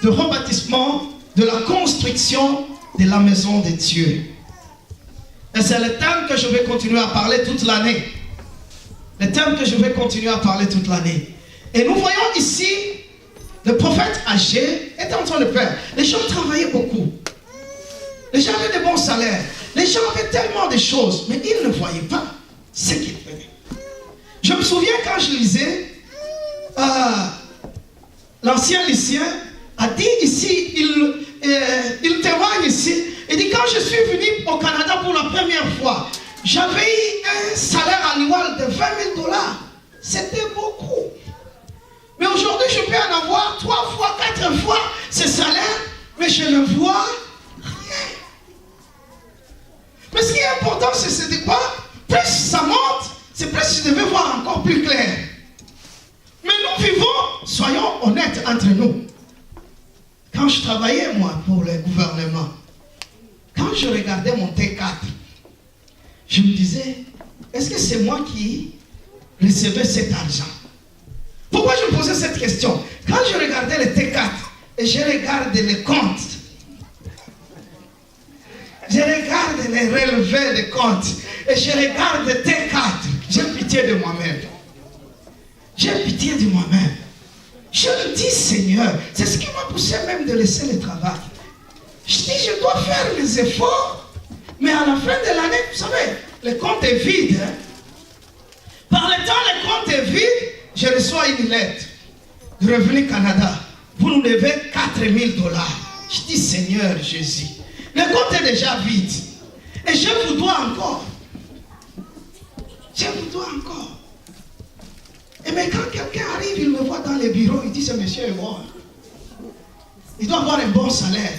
de rebâtissement, de la construction de la maison de Dieu. Et c'est le thème que je vais continuer à parler toute l'année. Le thème que je vais continuer à parler toute l'année. Et nous voyons ici, le prophète âgé était en train de faire. Les gens travaillaient beaucoup. Les gens avaient de bons salaires. Les gens avaient tellement de choses, mais ils ne voyaient pas ce qu'ils faisaient. Je me souviens quand je lisais, l'ancien lycéen a dit ici, il témoigne ici, il dit quand je suis venu au Canada pour la première fois, j'avais eu un salaire annuel de 20 000 $. C'était beaucoup. Mais aujourd'hui, je peux en avoir 3 fois, 4 fois ce salaire, mais je ne vois rien. Mais ce qui est important, c'est de quoi? Plus ça monte, c'est plus je devais voir encore plus clair. Mais nous vivons, soyons honnêtes entre nous. Quand je travaillais, moi, pour le gouvernement, quand je regardais mon T4, je me disais, est-ce que c'est moi qui recevais cet argent? Pourquoi je me posais cette question? Quand je regardais le T4 et je regarde les comptes, je regarde les relevés de comptes et je regarde le T4, j'ai pitié de moi-même. J'ai pitié de moi-même. Je me dis, Seigneur, c'est ce qui m'a poussé même de laisser le travail. Je dis, je dois faire les efforts, mais à la fin de l'année, vous savez, le compte est vide. Hein? Par le temps, le compte est vide, je reçois une lettre de Revenu Canada. Vous nous devez 4 000 $. Je dis, Seigneur Jésus, le compte est déjà vide. Et je vous dois encore. Je vous dois encore. Et mais quand quelqu'un arrive, il me voit dans les bureaux, il dit, ce monsieur est mort. Il doit avoir un bon salaire.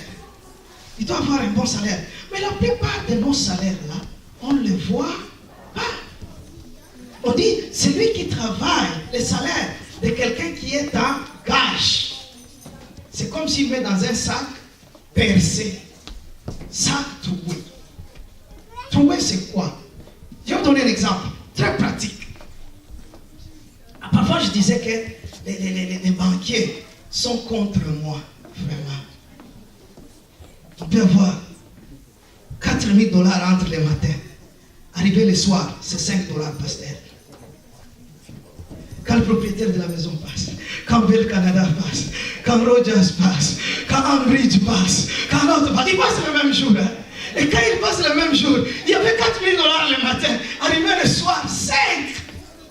Il doit avoir un bon salaire. Mais la plupart de nos salaires-là, on ne les voit pas. On dit, celui qui travaille, le salaire de quelqu'un qui est en gage. C'est comme s'il met dans un sac percé. Sac troué. Troué, c'est quoi? Je vais vous donner un exemple très pratique. Parfois, je disais que les banquiers sont contre moi. Vraiment. On peut avoir 4 000 $ entre les matins. Arrivé le soir, c'est 5 $, pasteur. Quand le propriétaire de la maison passe, quand Bell Canada passe, quand Rogers passe, quand Ambridge passe, quand l'autre passe, ils passent le même jour. Hein? Et quand ils passent le même jour, il y avait 4 000 $ le matin. Arrivé le soir, 5.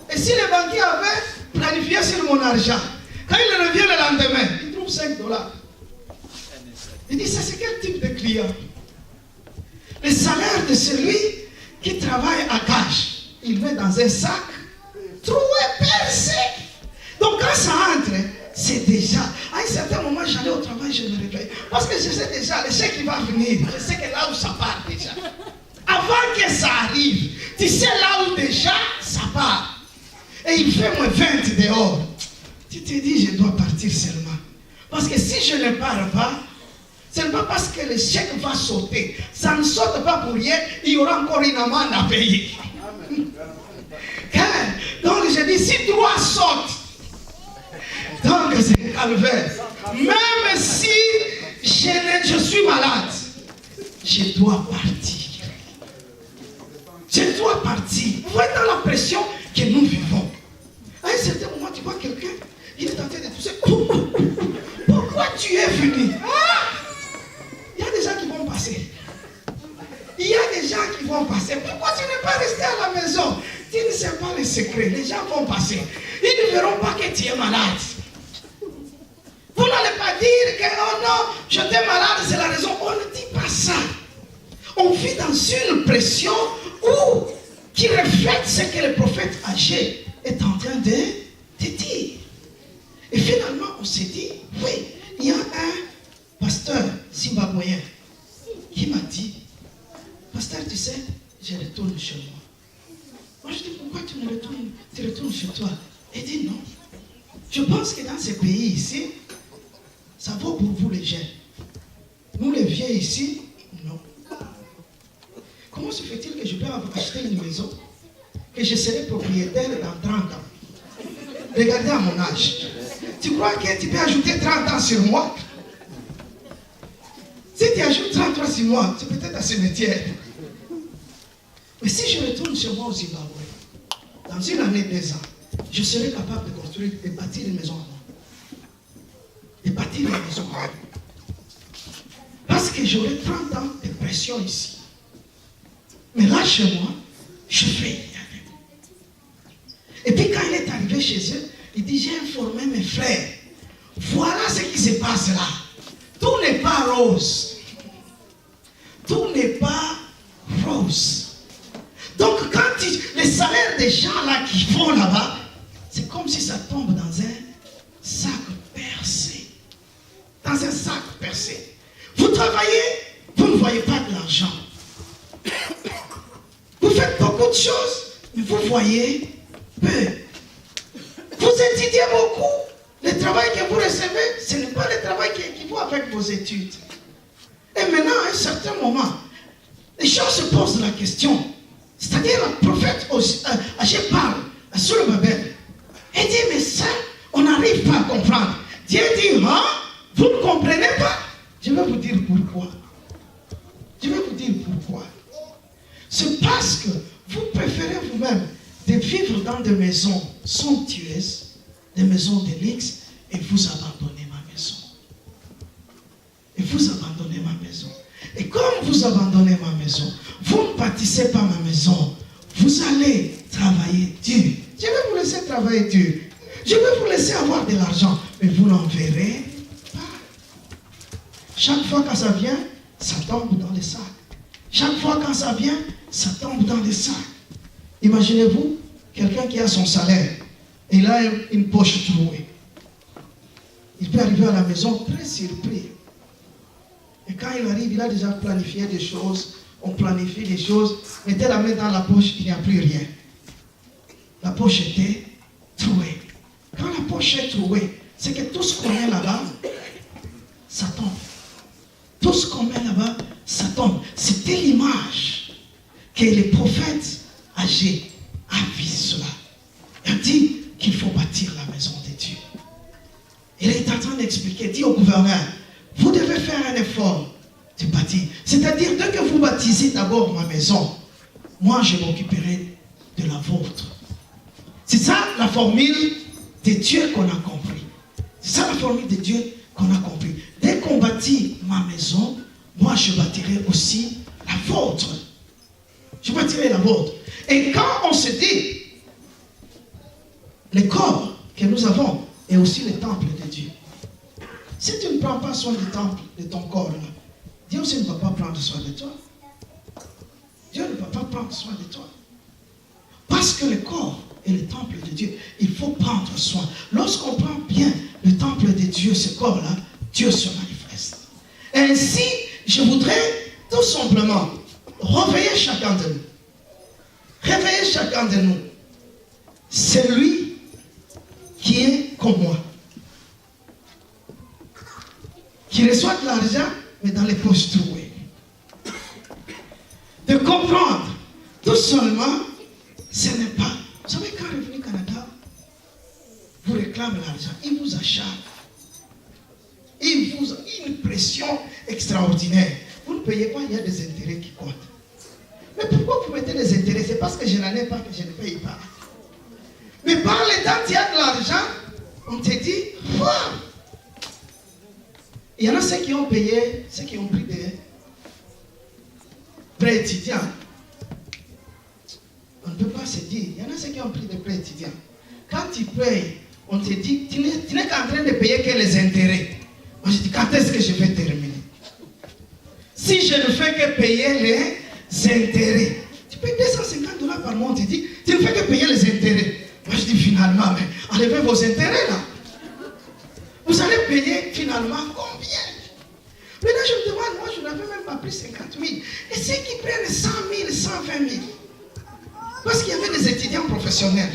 Et si le banquier avait planifié sur mon argent, quand il revient le lendemain, il trouve 5 $. Il dit, ça c'est quel type de client? Le salaire de celui qui travaille à gage, il met dans un sac, troué, percé. Donc quand ça entre, c'est déjà, à un certain moment, j'allais au travail, je me réveille. Parce que je sais déjà, le chèque qui va venir, je sais que là où ça part déjà. Avant que ça arrive, tu sais là où déjà ça part. Et il fait moins 20 dehors. Tu te dis, je dois partir seulement. Parce que si je ne pars pas, ce n'est pas parce que le chèque va sauter. Ça ne saute pas pour rien, il y aura encore une amende à payer. Donc je dis, si droit saute, donc c'est calvaire. Même si je suis malade, je dois partir. Je dois partir. Vous voyez dans la pression que nous vivons. À un certain moment, tu vois quelqu'un, il est en train de tousser. Pourquoi tu es venu? Il y a des gens qui vont passer. Il y a des gens qui vont passer. Pourquoi tu n'es pas resté à la maison? Tu ne sais pas les secrets. Les gens vont passer. Ils ne verront pas que tu es malade. Vous n'allez pas dire que oh non, j'étais malade, c'est la raison. On ne dit pas ça. On vit dans une pression qui reflète ce que le prophète âgé est en train de dire. Et finalement, on s'est dit, oui, il y a un pasteur zimbabwéen qui m'a dit, pasteur, tu sais, je retourne chez moi. Moi, je dis, pourquoi tu retournes chez toi? Il dit, non. Je pense que dans ces pays ici, ça vaut pour vous les jeunes. Nous, les vieux ici, non. Comment se fait-il que je peux acheter une maison, que je serai propriétaire dans 30 ans? Regardez à mon âge. Tu crois que tu peux ajouter 30 ans sur moi? Si tu ajoutes 33 sur moi, c'est peut-être un cimetière. Mais si je retourne chez moi au Zimbabwe, dans une année, 2 ans, je serai capable de construire et bâtir une maison à moi. Et bâtir une maison à moi. Parce que j'aurai 30 ans de pression ici. Mais là, chez moi, je fais y aller. Et puis quand il est arrivé chez eux, il dit, j'ai informé mes frères. Voilà ce qui se passe là. Tout n'est pas rose. Tout n'est pas rose. Donc quand les salaires des gens là qui vont là-bas, c'est comme si ça tombe dans un sac percé. Dans un sac percé. Vous travaillez, vous ne voyez pas de l'argent. Vous faites beaucoup de choses, mais vous voyez peu. Vous étudiez beaucoup. Le travail que vous recevez, ce n'est pas le travail qui équivaut avec vos études. Et maintenant, à un certain moment, les gens se posent la question. C'est-à-dire, le prophète Agé parle à Zorobabel. Et dit, mais ça, on n'arrive pas à comprendre. Dieu dit, hein, vous ne comprenez pas? Je vais vous dire pourquoi. Je vais vous dire pourquoi. C'est parce que vous préférez vous-même de vivre dans des maisons somptueuses, des maisons de luxe, et vous abandonnez ma maison. Et vous abandonnez ma maison. Et comme vous abandonnez ma maison, vous ne bâtissez pas ma maison, vous allez travailler dur. Je vais vous laisser travailler dur. Je vais vous laisser avoir de l'argent, mais vous n'en verrez pas. Chaque fois que ça vient, ça tombe dans les sacs. Chaque fois quand ça vient, ça tombe dans les sacs. Imaginez-vous, quelqu'un qui a son salaire, et il a une poche trouée. Il peut arriver à la maison très surpris. Et quand il arrive, il a déjà planifié des choses. On planifie des choses. Mettez la main dans la poche, il n'y a plus rien. La poche était trouée. Quand la poche est trouée, c'est que tout ce qu'on met là-bas, ça tombe. Tout ce qu'on met là-bas, ça tombe. C'était l'image que les prophètes âgés a vu cela. Il a dit qu'il faut bâtir la maison de Dieu. Il est en train d'expliquer, dit au gouverneur, vous devez faire un effort de bâtir. C'est-à-dire, dès que vous bâtissez d'abord ma maison, moi je m'occuperai de la vôtre. C'est ça la formule de Dieu qu'on a compris. C'est ça la formule de Dieu qu'on a compris. Dès qu'on bâtit ma maison, moi je bâtirai aussi la vôtre. Je bâtirai la vôtre. Et quand on se dit, le corps que nous avons est aussi le temple de Dieu. Si tu ne prends pas soin du temple, de ton corps, là, Dieu aussi ne va pas prendre soin de toi. Dieu ne va pas prendre soin de toi. Parce que le corps est le temple de Dieu. Il faut prendre soin. Lorsqu'on prend bien le temple de Dieu, ce corps-là, Dieu se manifeste. Ainsi, je voudrais tout simplement réveiller chacun de nous. Réveiller chacun de nous. Celui qui est comme moi. Qui reçoit de l'argent, mais dans les poches trouées. De comprendre, tout seulement, ce n'est pas. Vous savez, quand Revenu Canada vous réclame l'argent, il vous acharne. Il vous a une pression extraordinaire. Vous ne payez pas, il y a des intérêts qui comptent. Mais pourquoi vous mettez des intérêts? C'est parce que je n'en ai pas que je ne paye pas. Mais par le temps, tu as de l'argent, on te dit, wow. Il y en a ceux qui ont payé, ceux qui ont pris des prêts étudiants. On ne peut pas se dire. Il y en a ceux qui ont pris des prêts étudiants. Quand tu payes, on te dit, tu n'es qu'en train de payer que les intérêts. Moi je dis, quand est-ce que je vais terminer? Si je ne fais que payer les intérêts, tu payes $250 par mois, on te dit, tu ne fais que payer les intérêts. Moi je dis, finalement, mais enlevez vos intérêts là. Vous allez payer finalement combien? Maintenant je me demande, moi je n'avais même pas pris 50 000. Et ceux qui prennent 100 000, 120 000, parce qu'il y avait des étudiants professionnels.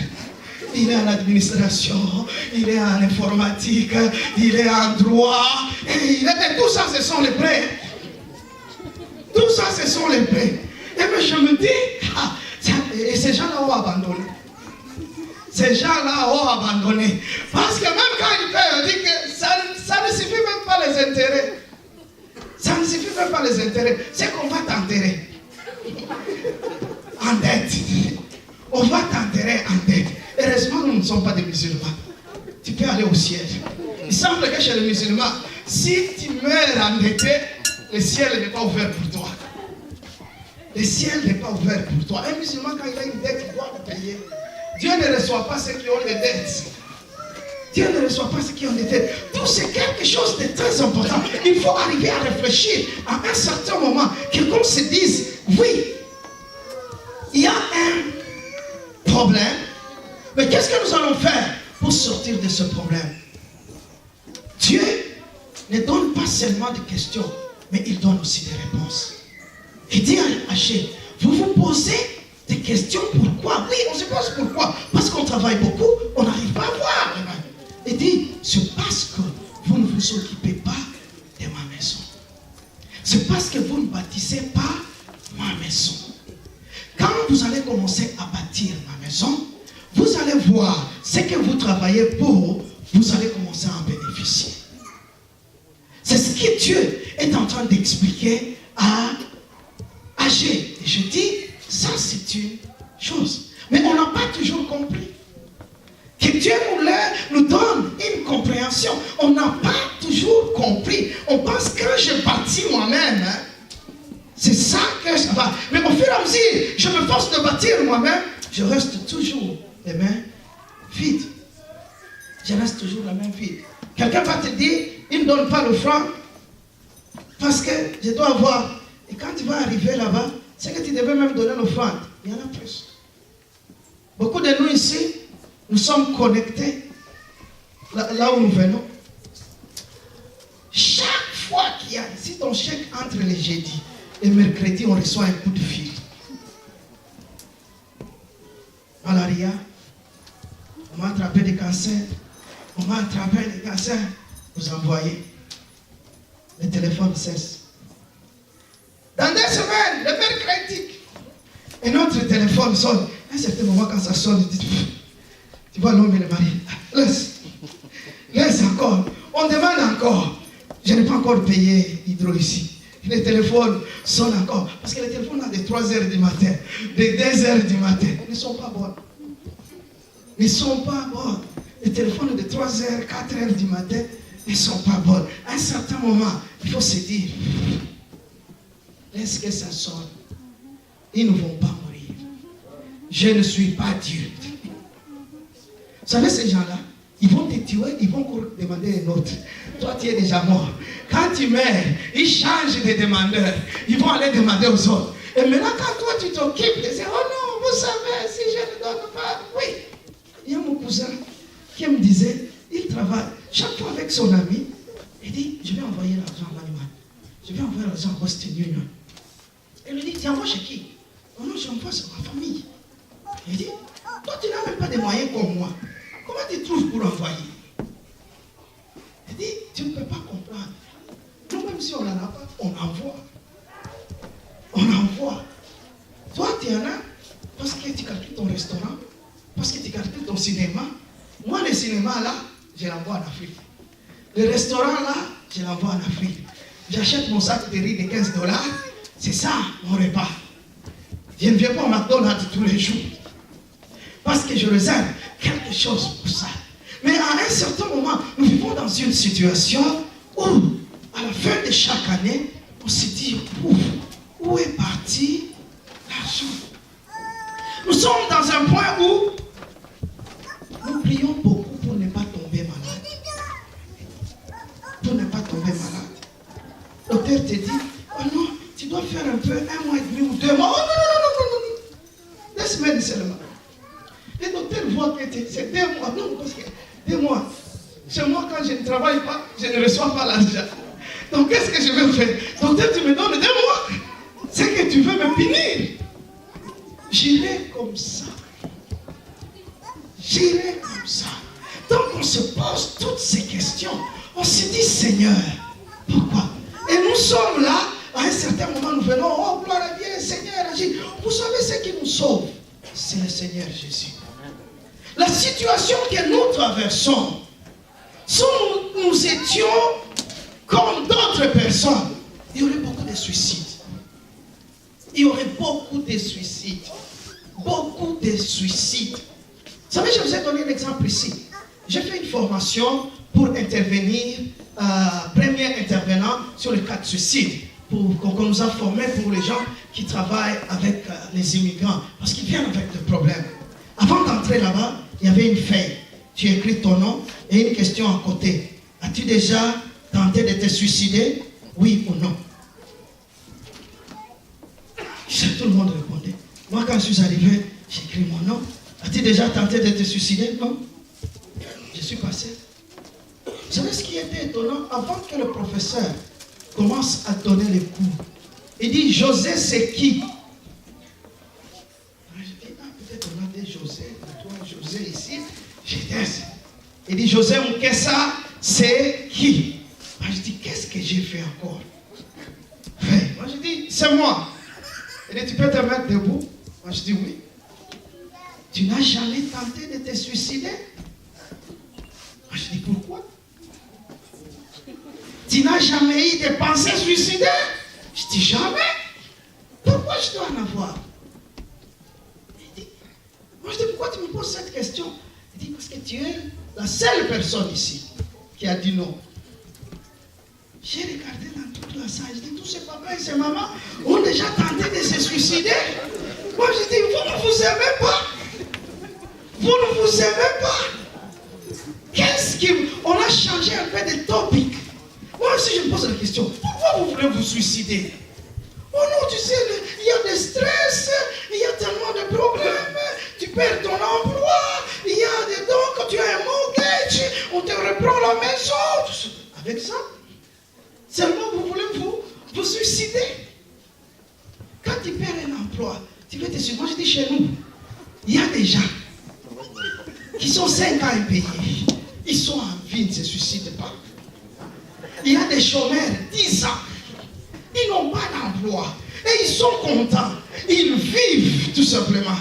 Il est en administration, il est en informatique, il est en droit, et tout ça ce sont les prêts. Tout ça ce sont les prêts. Et puis je me dis, et ces gens-là ont abandonné. Ces gens-là ont abandonné. Parce que même quand ils paient, on dit que ça ne suffit même pas les intérêts. Ça ne suffit les intérêts, c'est qu'on va t'enterrer en dette. On va t'enterrer en dette. Heureusement, nous ne sommes pas des musulmans. Tu peux aller au ciel. Il semble que chez les musulmans, si tu meurs endetté, le ciel n'est pas ouvert pour toi. Le ciel n'est pas ouvert pour toi. Un musulman, quand il a une dette, il doit le payer. Dieu ne reçoit pas ceux qui ont des dettes. Dieu ne reçoit pas ceux qui ont des dettes. Donc c'est quelque chose de très important. Il faut arriver à réfléchir à un certain moment. Quelqu'un se dise, oui, il y a un problème, mais qu'est-ce que nous allons faire pour sortir de ce problème? Dieu ne donne pas seulement des questions, mais il donne aussi des réponses. Il dit à Haché, vous vous posez des questions, pourquoi? Oui, on se pose pourquoi? Parce qu'on travaille beaucoup, on n'arrive pas à voir. Il dit, c'est parce que vous ne vous occupez pas de ma maison. C'est parce que vous ne bâtissez pas ma maison. Quand vous allez commencer à bâtir ma maison, vous allez voir ce que vous travaillez pour, vous allez commencer à en bénéficier. C'est ce que Dieu est en train d'expliquer à Agé. Et je dis, ça c'est une chose. Mais on n'a pas toujours compris. Que Dieu nous donne une compréhension. On n'a pas toujours compris. On pense que je bâtis moi-même. C'est ça que je bâtis. Mais au fur et à mesure, je me force de bâtir moi-même. Je reste toujours les mains vides. Je reste toujours les mains vides. Quelqu'un va te dire, il ne donne pas l'offrande parce que je dois avoir. Et quand tu vas arriver là-bas, c'est que tu devais même donner l'offrande. Il y en a plus. Beaucoup de nous ici, nous sommes connectés là où nous venons. Chaque fois qu'il y a, si ton chèque entre les jeudis et mercredis, on reçoit un coup de fil. Malaria, on m'a attrapé des cancers, on m'a attrapé des cancers. Vous envoyez, le téléphone cesse. Dans 2 semaines, le mercredi, et notre téléphone sonne. À un certain moment, quand ça sonne, tu vois l'homme et le mari. Laisse encore. On demande encore. Je n'ai pas encore payé Hydro ici. Le téléphone sonne encore. Parce que les téléphones de 3 heures du matin, de 2 heures du matin, ne sont pas bonnes. Ne sont pas bonnes. Les téléphones de 3 heures, 4 heures du matin ne sont pas bonnes. À un certain moment, il faut se dire, laisse que ça sonne. Ils ne vont pas mourir. Je ne suis pas Dieu. Vous savez, ces gens-là, ils vont te tuer, ils vont demander un autre. Toi, tu es déjà mort. Quand tu meurs, ils changent de demandeur. Ils vont aller demander aux autres. Et maintenant, quand toi, tu t'occupes de dire, oh non, vous savez, si je ne donne pas. Oui. Il y a mon cousin qui me disait, il travaille chaque fois avec son ami. Il dit, je vais envoyer l'argent à Manuel. Je vais envoyer l'argent à Western Union. Et lui dit, tu envoies chez qui? Oh non, j'envoie sur ma famille. Il dit, toi, tu n'as même pas de moyens comme moi. Comment tu trouves pour envoyer? Il dit, tu ne peux pas comprendre. Nous, même si on n'en a pas, on envoie. On envoie. Toi, tu en as parce que tu calcules ton restaurant, parce que tu calcules ton cinéma. Moi, le cinéma, là, je l'envoie en Afrique. Le restaurant, là, je l'envoie en Afrique. J'achète mon sac de riz de $15. C'est ça, mon repas. Je ne viens pas au McDonald's tous les jours. Parce que je réserve quelque chose pour ça. Mais à un certain moment, nous vivons dans une situation où, à la fin de chaque année, on se dit, où est parti l'argent? Nous sommes dans un point où nous prions beaucoup pour ne pas tomber malade. Pour ne pas tomber malade. Le docteur te dit, oh non, tu dois faire un peu 1 mois et demi ou 2 mois. Oh non. 2 semaines seulement. Les docteurs voient que c'est 2 mois. Non, parce que 2 mois. Chez moi, quand je ne travaille pas, je ne reçois pas l'argent. Donc, qu'est-ce que je vais faire? Docteur, tu me donnes 2 mois. C'est que tu veux me punir. J'irai comme ça. J'irai comme ça. Donc, on se pose toutes ces questions. On se dit, Seigneur, pourquoi? Et nous sommes là. À un certain moment, nous venons, oh, gloire à Dieu, Seigneur, agis. Vous savez ce qui nous sauve? C'est le Seigneur Jésus. La situation que nous traversons, si nous étions comme d'autres personnes, il y aurait beaucoup de suicides. Il y aurait beaucoup de suicides. Beaucoup de suicides. Vous savez, je vous ai donné un exemple ici. J'ai fait une formation pour intervenir, premier intervenant sur le cas de suicide, qu'on nous a formé pour les gens qui travaillent avec les immigrants, parce qu'ils viennent avec des problèmes. Avant d'entrer là-bas, il y avait une feuille. Tu écris ton nom et une question à côté. As-tu déjà tenté de te suicider? Oui ou non? Tout le monde répondait. Moi, quand je suis arrivé, j'ai écrit mon nom. As-tu déjà tenté de te suicider? Non. Je suis passé. Vous savez ce qui était étonnant? Avant que le professeur commence à donner les cours, il dit, José, c'est qui? Je dis, peut-être on a des José, toi, José ici. Il dit, José Mukessa, c'est qui? Je dis, qu'est-ce que j'ai fait encore? Moi, je dis, c'est moi. Il dit, tu peux te mettre debout? Moi, je dis, oui. Tu n'as jamais tenté de te suicider? Moi, je dis, pourquoi? Tu n'as jamais eu de pensées suicidaires? Je dis, jamais. Pourquoi je dois en avoir? Il dit, moi, je dis, pourquoi tu me poses cette question? Il dit, parce que tu es la seule personne ici qui a dit non. J'ai regardé dans toute la salle, je dis, tous ces papas et ces mamans ont déjà tenté de se suicider. Moi, je dis, vous ne vous aimez pas. Vous ne vous aimez pas. Qu'est-ce qui... On a changé un peu de topic. Moi aussi, je me pose la question, pourquoi vous voulez vous suicider? Oh non, tu sais, il y a des stress, il y a tellement de problèmes, tu perds ton emploi, il y a des dons, quand tu as un mortgage, on te reprend la maison. Avec ça, seulement vous voulez vous suicider. Quand tu perds un emploi, tu veux te suicider. Moi, je dis chez nous, il y a des gens qui sont 5 ans impayés. Ils sont en vie, ils ne se suicident pas. Il y a des chômeurs, 10 ans. Ils n'ont pas d'emploi. Et ils sont contents. Ils vivent tout simplement.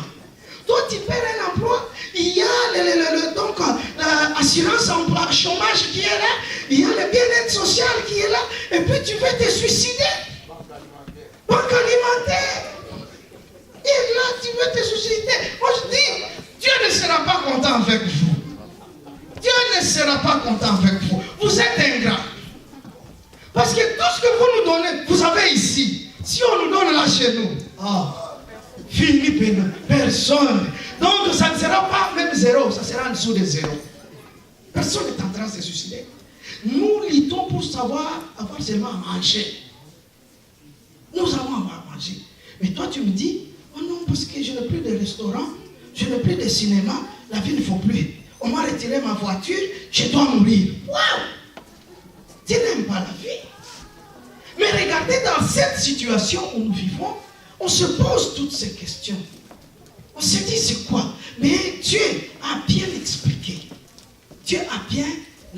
Toi, tu perds un emploi. Il y a donc l'assurance emploi, chômage qui est là. Il y a le bien-être social qui est là. Et puis tu veux te suicider. Banque alimentaire. Et là, tu veux te suicider. Moi, je dis, Dieu ne sera pas content avec vous. Dieu ne sera pas content avec vous. Vous êtes ingrats. Parce que tout ce que vous nous donnez, vous savez ici, si on nous donne là chez nous, Philippe, personne. Donc ça ne sera pas même 0, ça sera en dessous de 0. Personne n'est en train de se suicider. Nous luttons pour savoir avoir seulement à manger. Nous allons avoir à manger. Mais toi tu me dis, oh non, parce que je n'ai plus de restaurant, je n'ai plus de cinéma, la vie ne faut plus. On m'a retiré ma voiture, je dois mourir. Waouh! Tu n'aimes pas la vie. Mais regardez, dans cette situation où nous vivons, on se pose toutes ces questions. On se dit c'est quoi? Mais Dieu a bien expliqué. Dieu a bien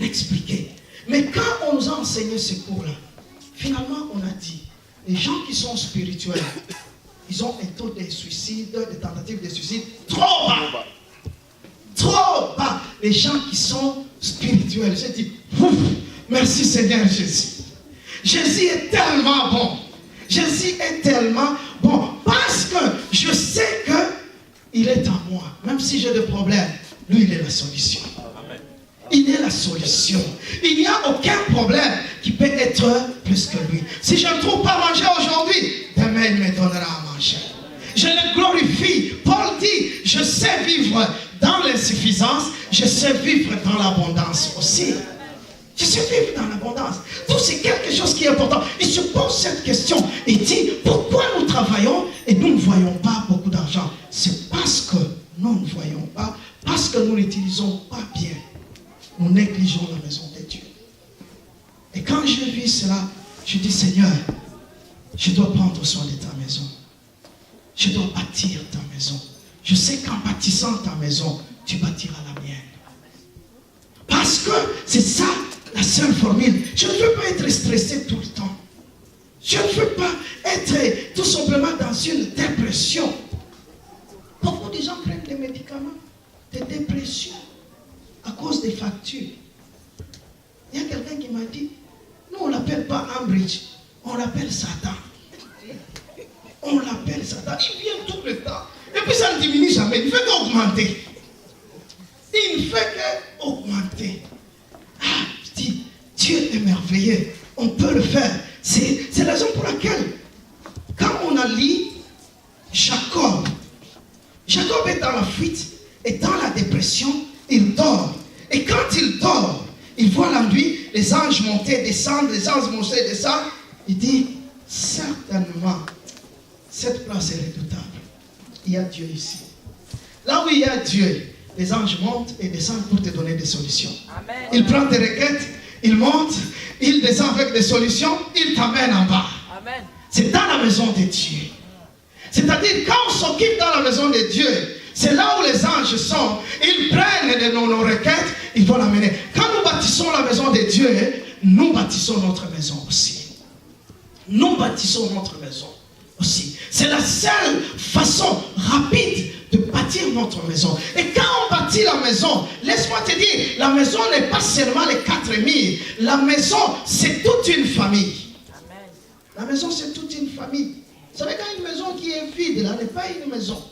expliqué. Mais quand on nous a enseigné ce cours-là, finalement on a dit, les gens qui sont spirituels, ils ont un taux de suicide, de tentatives de suicide trop bas. Trop bas. Les gens qui sont spirituels, j'ai dit, ouf, merci Seigneur Jésus. Jésus est tellement bon. Jésus est tellement bon. Parce que je sais qu'il est en moi. Même si j'ai des problèmes, lui, il est la solution. Il est la solution. Il n'y a aucun problème qui peut être plus que lui. Si je ne trouve pas à manger aujourd'hui, demain il me donnera à manger. Je le glorifie. Paul dit, je sais vivre dans l'insuffisance, je sais vivre dans l'abondance aussi. Je sais vivre dans l'abondance. Donc c'est quelque chose qui est important. Il se pose cette question et dit, pourquoi nous travaillons et nous ne voyons pas beaucoup d'argent? C'est parce que nous ne voyons pas, parce que nous n'utilisons pas bien. Nous négligeons la maison de Dieu. Et quand je vis cela, je dis, Seigneur, je dois prendre soin de ta maison. Je dois bâtir ta maison. Je sais qu'en bâtissant ta maison, tu bâtiras la mienne. Parce que c'est ça la seule formule. Je ne veux pas être stressé tout le temps. Je ne veux pas être tout simplement dans une dépression. Beaucoup de gens prennent des médicaments de dépression à cause des factures. Il y a quelqu'un qui m'a dit, nous on ne l'appelle pas Ambridge, On l'appelle Satan. On l'appelle Satan. Il vient tout le temps. Et puis ça ne diminue jamais. Il ne fait qu'augmenter. Il ne fait qu'augmenter. Ah, je dis, Dieu est merveilleux. On peut le faire. C'est la raison pour laquelle, quand on a lu Jacob est dans la fuite et dans la dépression, il dort. Et quand il dort, il voit la nuit, les anges monter, descendre, les anges monter, descendre. Il dit, certainement, cette place est redoutable. Il y a Dieu ici. Là où il y a Dieu, les anges montent et descendent pour te donner des solutions. Amen. Il prend tes requêtes, il monte, il descend avec des solutions, il t'amène en bas. Amen. C'est dans la maison de Dieu. C'est-à-dire, quand on s'occupe dans la maison de Dieu, c'est là où les anges sont. Ils prennent de nos requêtes, ils vont l'amener. Quand nous bâtissons la maison de Dieu, nous bâtissons notre maison aussi. Nous bâtissons notre maison aussi. C'est la seule façon rapide de bâtir notre maison. Et quand on bâtit la maison, laisse-moi te dire, la maison n'est pas seulement les 4 murs. La maison, c'est toute une famille. Amen. La maison, c'est toute une famille. Vous savez, quand une maison qui est vide, là, n'est pas une maison.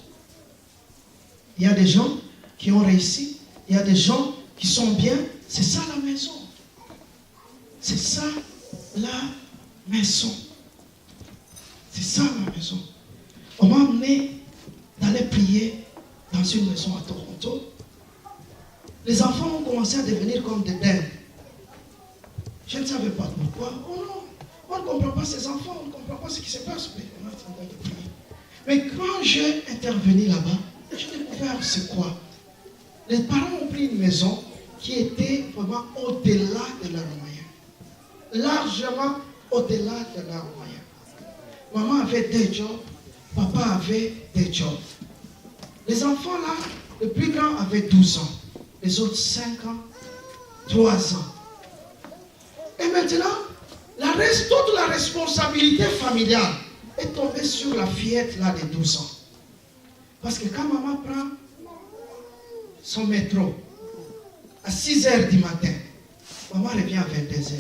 Il y a des gens qui ont réussi. Il y a des gens qui sont bien. C'est ça la maison. C'est ça la maison. C'est ça la maison. On m'a amené d'aller prier dans une maison à Toronto. Les enfants ont commencé à devenir comme des dingues. Je ne savais pas pourquoi. Oh non, on ne comprend pas ces enfants, on ne comprend pas ce qui se passe. Mais quand j'ai intervenu là-bas, j'ai découvert c'est quoi. Les parents ont pris une maison qui était vraiment au-delà de leurs moyens. Largement au-delà de leurs moyens. Maman avait 2 jobs, papa avait 2 jobs. Les enfants là, le plus grand avait 12 ans, les autres 5 ans, 3 ans. Et maintenant, toute la responsabilité familiale est tombée sur la fillette là de 12 ans. Parce que quand maman prend son métro à 6 h du matin, maman revient à 22 h.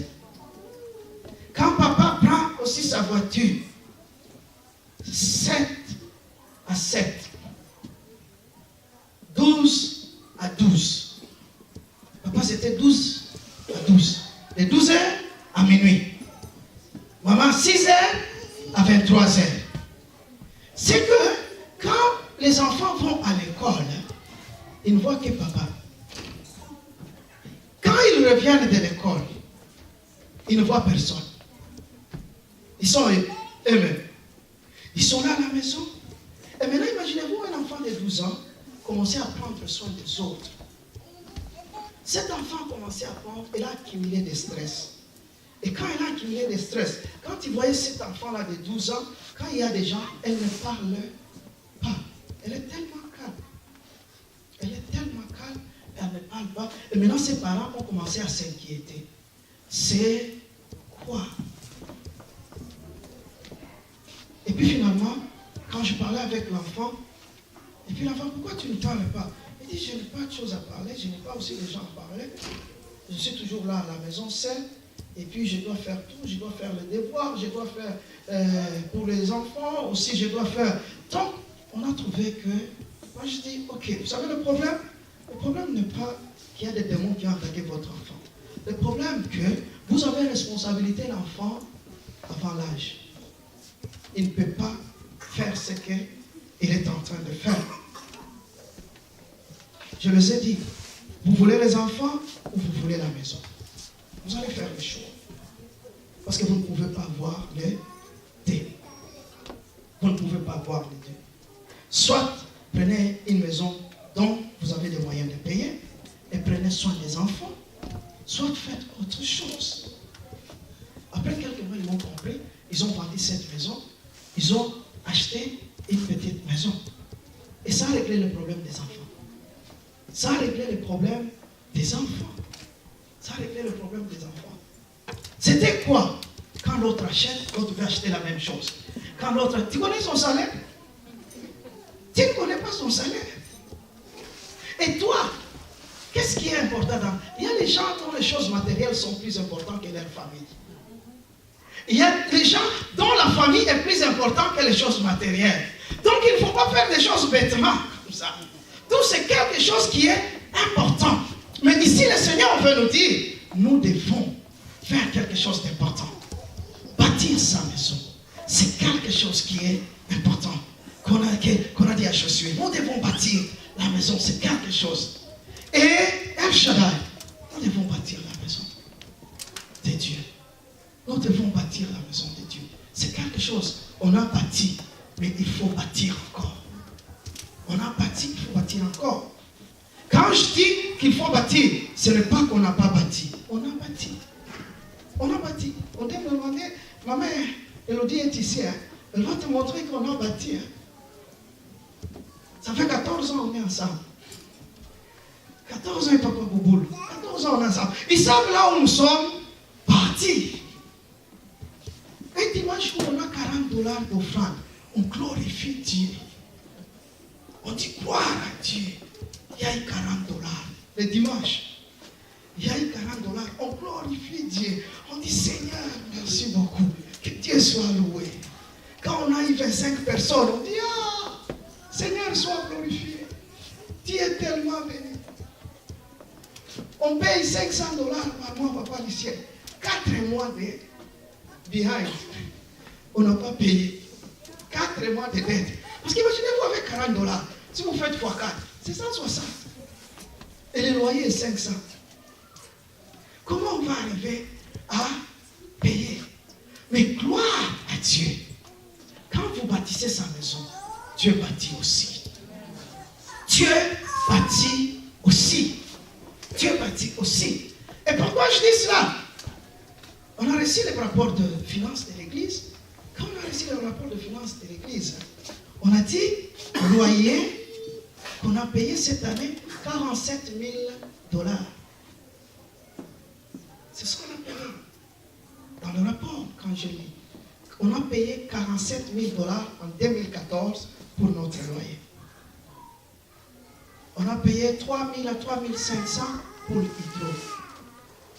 Quand papa prend aussi sa voiture, 7 à 7, 12 à 12. Papa c'était 12 à 12. De 12 h à minuit. Maman 6 h à 23 h. C'est que quand les enfants vont à l'école, ils ne voient que papa. Quand ils reviennent de l'école, ils ne voient personne. Ils sont eux-mêmes. Ils sont là à la maison. Et maintenant, imaginez-vous un enfant de 12 ans commencer à prendre soin des autres. Cet enfant a commencé à prendre, il a accumulé des stress. Et quand il a accumulé des stress, quand il voyait cet enfant-là de 12 ans, quand il y a des gens, elle ne parle pas. Elle est tellement calme. Elle est tellement calme, elle ne parle pas. Et maintenant, ses parents ont commencé à s'inquiéter. C'est quoi? Et puis finalement, quand je parlais avec l'enfant, et puis l'enfant, pourquoi tu ne parles pas? Il dit, je n'ai pas de choses à parler, je n'ai pas aussi de gens à parler. Je suis toujours là à la maison seul, et puis je dois faire tout, je dois faire le devoir, je dois faire pour les enfants, aussi je dois faire. Donc, on a trouvé que, moi je dis, ok, vous savez le problème n'est pas qu'il y a des démons qui ont attaqué votre enfant. Le problème est que vous avez responsabilité l'enfant avant l'âge. Il ne peut pas faire ce qu'il est en train de faire. Je les ai dit, vous voulez les enfants ou vous voulez la maison? Vous allez faire le choix. Parce que vous ne pouvez pas avoir les deux. Vous ne pouvez pas avoir les deux. Soit prenez une maison dont vous avez les moyens de payer et prenez soin des enfants. Soit faites autre chose. Après quelques mois, ils m'ont compris. Ils ont vendu cette maison. Ils ont acheté une petite maison. Et ça a réglé le problème des enfants. Ça a réglé le problème des enfants. Ça a réglé le problème des enfants. C'était quoi? Quand l'autre achète, l'autre veut acheter la même chose. Quand l'autre... Tu connais son salaire? Tu ne connais pas son salaire. Et toi, qu'est-ce qui est important dans... Il y a des gens dont les choses matérielles sont plus importantes que leur famille. Il y a des gens dont la famille est plus importante que les choses matérielles. Donc il ne faut pas faire des choses bêtement comme ça. Donc c'est quelque chose qui est important. Mais ici le Seigneur veut nous dire, nous devons faire quelque chose d'important. Bâtir sa maison. C'est quelque chose qui est important. Qu'on a dit à Josué, nous devons bâtir la maison, c'est quelque chose. Et El Shaddai, nous devons bâtir la maison de Dieu. Nous devons bâtir la maison de Dieu. C'est quelque chose. On a bâti, mais il faut bâtir encore. On a bâti, il faut bâtir encore. Quand je dis qu'il faut bâtir, ce n'est pas qu'on n'a pas bâti. On a bâti. On a bâti. On doit me demander, ma mère, Elodie est ici, hein. Elle va te montrer qu'on a bâti. Hein. Ça fait 14 ans qu'on est ensemble. 14 ans et papa Bouboule. 14 ans on est ensemble. Ils savent là où nous sommes partis. Un dimanche où on a $40 d'offrande, on glorifie Dieu. On dit gloire à Dieu. Il y a eu $40. Le dimanche, il y a eu $40. On glorifie Dieu. On dit Seigneur, merci beaucoup. Que Dieu soit loué. Quand on a eu 25 personnes, on dit ah, Seigneur soit glorifié. Dieu est tellement béni. On paye $500 par mois, papa du ciel. 4 mois de behind. On n'a pas payé. 4 mois de dette. Parce qu'imaginez-vous avec $40, si vous faites x4, c'est 160. Et le loyer est 500. Comment on va arriver à payer? Mais gloire à Dieu. Quand vous bâtissez sa maison, Dieu bâtit aussi. Dieu bâtit aussi. Dieu bâtit aussi. Et pourquoi je dis cela? On a reçu le rapport de finances de l'église. Quand on a reçu le rapport de finances de l'église, on a dit, loyer qu'on a payé cette année, $47,000. C'est ce qu'on a payé. Dans le rapport, quand je lis, on a payé $47,000 en 2014 pour notre loyer. On a payé 3 000 à 3 500 pour le hydro.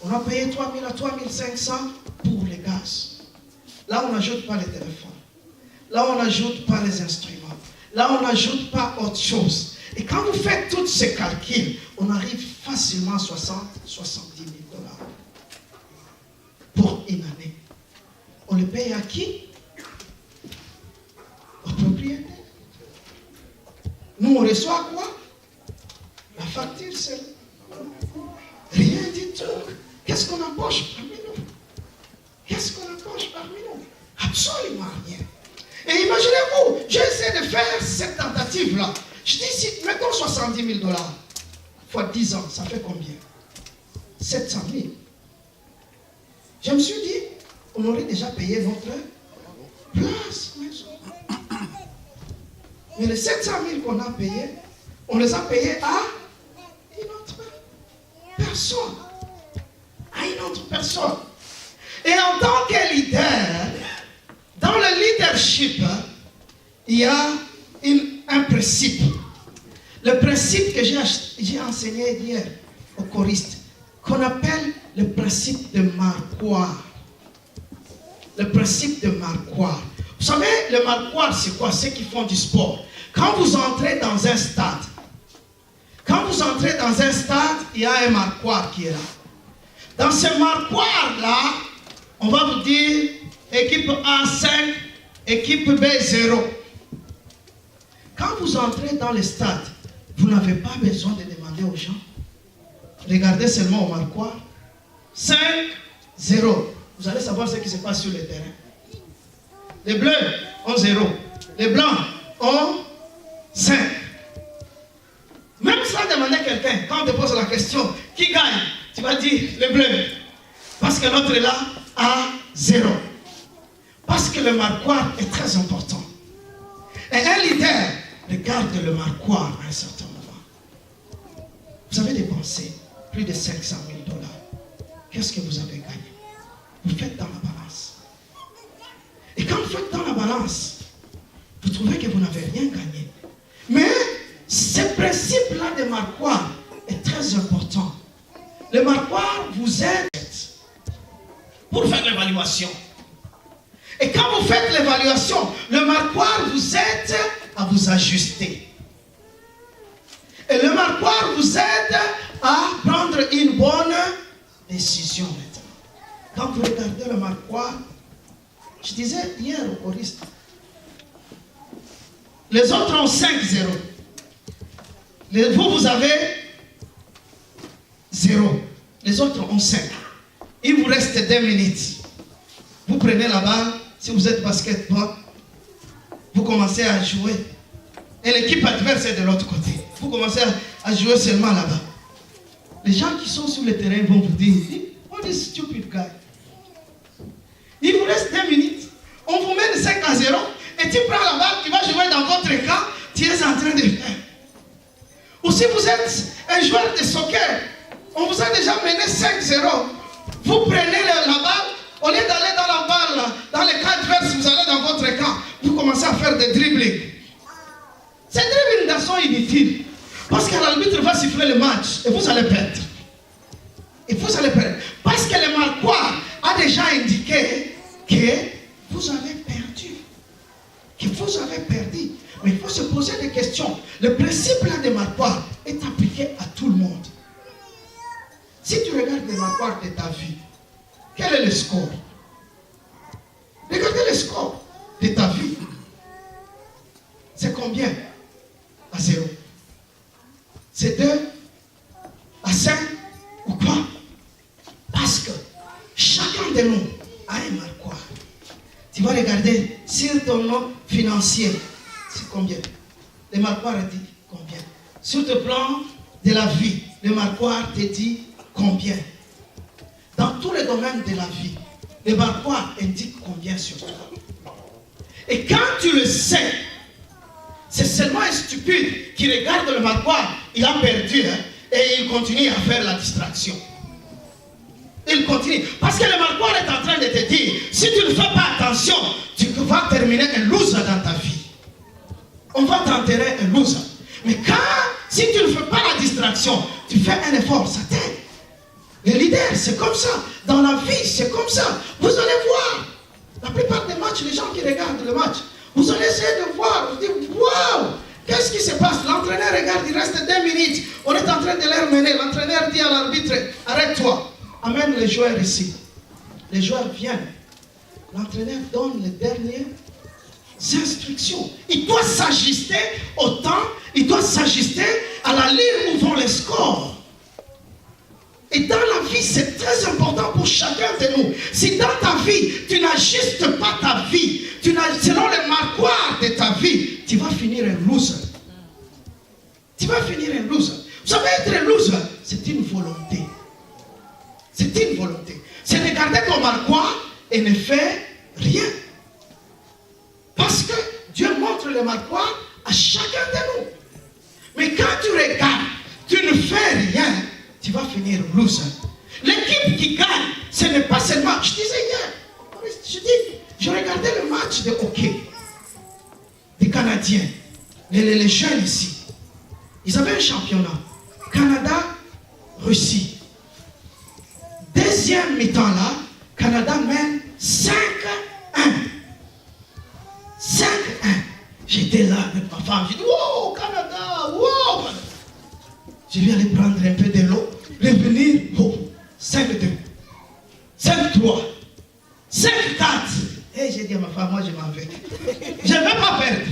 On a payé 3 000 à 3 500 pour les gaz. Là, on n'ajoute pas les téléphones. Là, on n'ajoute pas les instruments. Là, on n'ajoute pas autre chose. Et quand vous faites tous ces calculs, on arrive facilement à 70 000 $. Pour une année. On le paye à qui? Au propriétaire. Nous, on reçoit quoi? La facture, c'est rien du tout. Qu'est-ce qu'on empoche parmi nous? Qu'est-ce qu'on empoche parmi nous? Absolument rien. Et imaginez-vous, j'essaie de faire cette tentative-là. Je dis, si, mettons 70 000 $, fois 10 ans, ça fait combien? 700 000. Je me suis dit, on aurait déjà payé notre place. Mais les 700 000 qu'on a payés, on les a payés à une autre personne. À une autre personne. Et en tant que leader, dans le leadership, il y a un principe. Le principe que j'ai enseigné hier aux choristes, qu'on appelle le principe de marquoir. Le principe de marquoir. Vous savez, le marquoir, c'est quoi? Ceux qui font du sport. Quand vous entrez dans un stade, il y a un marquoir qui est là. Dans ce marquoir-là, on va vous dire équipe A 5, équipe B 0. Quand vous entrez dans le stade, vous n'avez pas besoin de demander aux gens. Regardez seulement au marquoir. 5, 0. Vous allez savoir ce qui se passe sur le terrain. Les bleus ont 0. Les blancs ont 5. Même sans demander à quelqu'un, quand on te pose la question, qui gagne? Tu vas dire les bleus. Parce que l'autre est là à 0. Parce que le marquoir est très important. Et un leader regarde le marquoir à un certain moment. Vous avez dépensé plus de 500 000 $. Qu'est-ce que vous avez gagné? Vous faites dans la balance. Et quand vous faites dans la balance, vous trouvez que vous n'avez rien gagné. Mais ce principe-là de marquoir est très important. Le marquoir vous aide pour faire l'évaluation. Et quand vous faites l'évaluation, le marqueur vous aide à vous ajuster. Et le marqueur vous aide à prendre une bonne décision maintenant. Quand vous regardez le marqueur, je disais hier au choriste, les autres ont 5-0. Vous avez 0. Les autres ont 5. Il vous reste 2 minutes. Vous prenez la balle, si vous êtes basketball, vous commencez à jouer. Et l'équipe adverse est de l'autre côté. Vous commencez à jouer seulement là-bas. Les gens qui sont sur le terrain vont vous dire, oh, this stupid guy. Il vous reste 2 minutes. On vous mène 5-0. Et tu prends la balle, tu vas jouer dans votre camp, tu es en train de faire. Ou si vous êtes un joueur de soccer, on vous a déjà mené 5-0. Vous prenez la balle, au lieu d'aller dans la balle, dans les cas adverses, vous allez dans votre camp, vous commencez à faire des dribblings. Ces dribblings sont inutiles. Parce que l'arbitre va siffler le match et vous allez perdre. Et vous allez perdre. Parce que le marqueur a déjà indiqué que vous avez perdu. Que vous avez perdu. Mais il faut se poser des questions. Le principe là des marqueurs est appliqué à tout le monde. Si tu regardes les marqueurs de ta vie, quel est le score? Regardez le score de ta vie. C'est combien? À 0. C'est 2 à 5 ou quoi? Parce que chacun de nous a un marqueur. Tu vas regarder sur ton nom financier, c'est combien? Le marqueur dit combien? Sur le plan de la vie, le marqueur te dit combien? Dans tous les domaines de la vie, le marqueur indique combien sur toi. Et quand tu le sais, c'est seulement un stupide qui regarde le marqueur, il a perdu, hein, et il continue à faire la distraction. Il continue. Parce que le marqueur est en train de te dire, si tu ne fais pas attention, tu vas terminer un loser dans ta vie. On va t'enterrer un loser. Mais si tu ne fais pas la distraction, tu fais un effort, ça t'aide. Les leaders, c'est comme ça. Dans la vie, c'est comme ça. Vous allez voir. La plupart des matchs, les gens qui regardent le match, vous allez essayer de voir, vous dites, waouh, qu'est-ce qui se passe? L'entraîneur regarde, il reste 2 minutes, on est en train de les mener. L'entraîneur dit à l'arbitre, arrête-toi, amène les joueurs ici. Les joueurs viennent. L'entraîneur donne les dernières instructions. Il doit s'ajuster au temps, il doit s'ajuster à la ligne où vont les scores. Et dans la vie, c'est très important pour chacun de nous. Si dans ta vie, tu n'ajustes pas ta vie, selon les marqueurs de ta vie, tu vas finir un loser. Tu vas finir un loser. Vous savez, être un loser, c'est une volonté. C'est une volonté. C'est regarder ton marqueur et ne faire rien. Parce que Dieu montre le marqueur à chacun de nous. Mais quand tu regardes, tu ne fais rien, tu vas finir loser. L'équipe qui gagne, ce n'est pas seulement... Je disais hier, je regardais le match de hockey des Canadiens, les jeunes ici. Ils avaient un championnat. Canada, Russie. Deuxième mi-temps là, Canada mène 5-1. 5-1. J'étais là avec ma femme, j'ai dit, wow, Canada, wow. Je vais aller prendre un peu de l'eau, revenir, oh, 5-2, 5-3, 5-4. Et j'ai dit à ma femme, moi je m'en vais. Je ne vais pas perdre.